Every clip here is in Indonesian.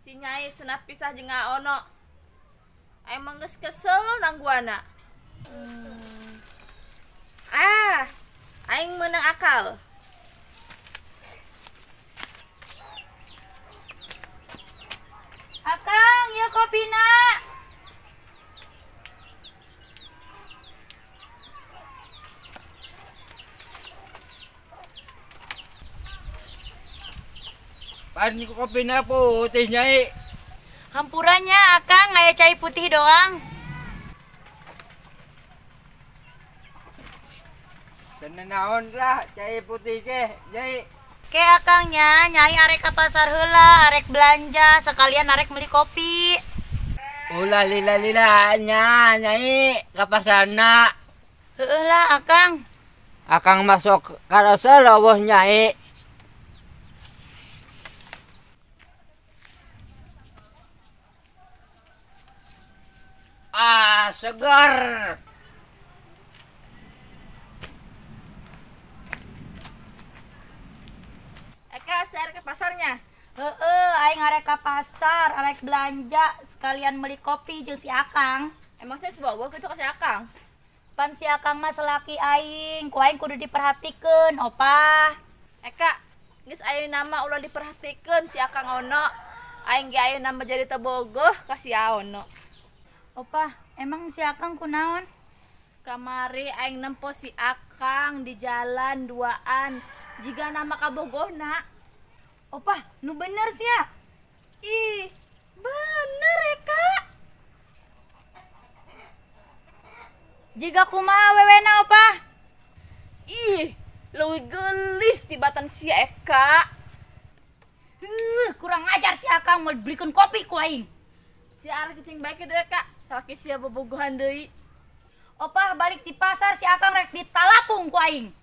Si Nyai senap pisah jeung Ono. Emang geus kesel nangguana. Aing meunang akal. Akang, ya kopina. Pan kopi na putih Nyai. Hampurannya Akang aya cai putih doang. Naon lah cai putih teh Nyai. Ke Akangnya Nyai arek ka pasar heula, arek belanja sekalian arek beli kopi. Ulah lila Nyai ka pasarna. Heueuh lah Akang. Akang masuk karasa lawuh Nyai. Segar. Eka saya ke pasarnya. Heueuh, aing arek ka pasar, arek belanja sekalian beli kopi jeung si Akang. Emang saya sebogoh gitu ka si Akang. Pan si Akang mah selaki aing, ku aing kudu diperhatikeun, opah. Eka, geus aya nama ulah diperhatikeun si Akang Ono. Aing ge aya nama jadi teu bogoh ka si Ono. Opah, emang si Akang kunaon? Kamari aing nempo si Akang di jalan duaan. Jiga nama kabogohna. Opah, nu bener sih ya? Ih, bener Eka. Jiga kumaha wewena opah? Ih, leuwih geulis tibatan si Eka. Kurang ajar si Akang mau belikan kopi ku aing. Si arek cicing baik itu Eka. Salaki sia bobogohan deui. Opah balik di pasar si Akang rek ditalapung ku aing.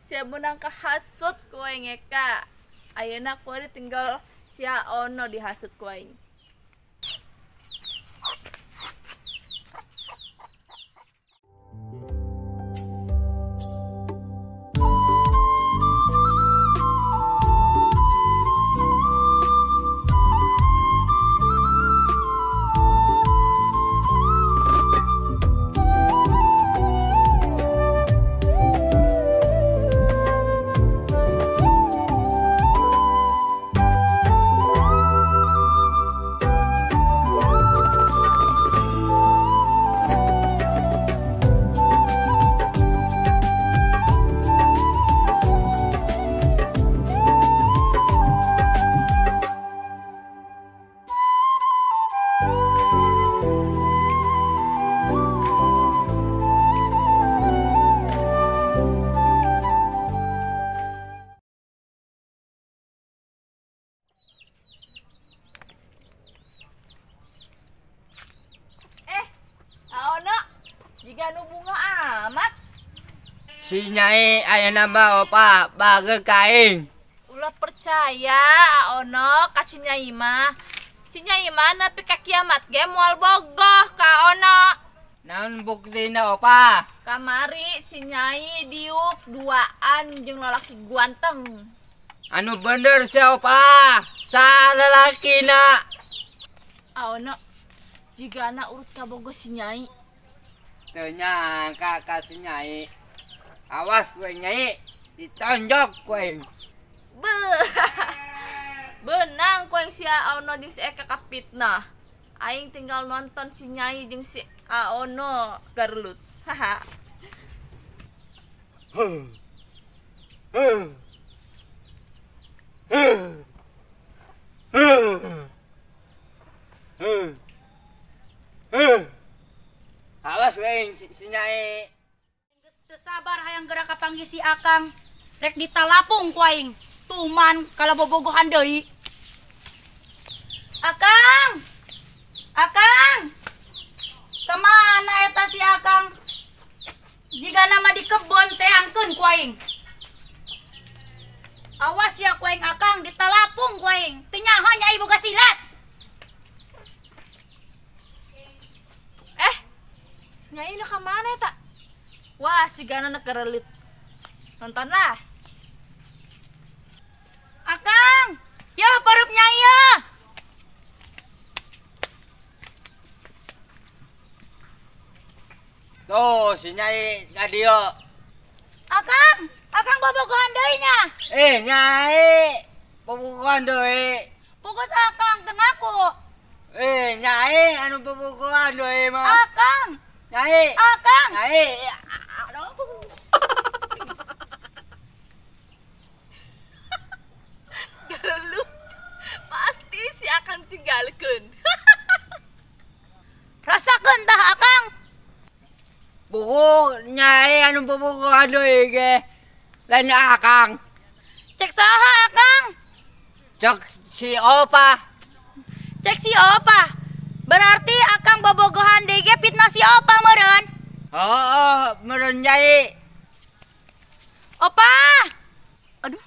Sia menang kahasut ku aing Eka. Ayeuna ku tinggal sia Ono dihasut ku aing. Si Nyai aya nambah opa bager kaing. Ulah percaya Ono kasih Nyai mah. Si Nyai mah nepi ka kiamat ge moal bogoh ka Ono. Naon buktina opa? Kamari si Nyai diuk duaan jeung lalaki guanteng. Anu bener si opa. Salalakina. Ono jigana urut ka bogoh si Nyai. Teu nyangka ka si Nyai. Awas gue Nyai, ditonjok gue. Benang kueng si Ono jeung si Eka kapitnah. Aing tinggal nonton si Nyai jeung si Ono garlut. Haha. Awas gue si Nyai. Sabar hayang gerak kapanggih si Akang rek ditalapung ku aing tuman kala bobogohan deui. Akang kemana eta si Akang? Jika nama di kebon teangkeun ku aing. Awas ya ku aing Akang ditalapung ku aing teu nyaho Nyai boga silat. Nyai nu ka mana eta? Wah, si Gana nak kerelit. Nonton lah. Tuh si Nyai ngadio. Akang bobogohan deui nya. Nyai, pembukuan deui. Pugus akang teu ngaku. Nyai anu pembukuan deui mah. Akang, Nyai. akang. Nyai. Aduh. Garelut pasti si akan tinggalkeun. Rasakeun tah akang. Buku Nyai anu pembukuan deui ge. Lain akang. Cek saha akang? Cek si Opa. Cek si Opa. Berarti akang bobogohan deui ge fitnah si Opa meureun. Oh, meureun Nyai. Opa. Aduh.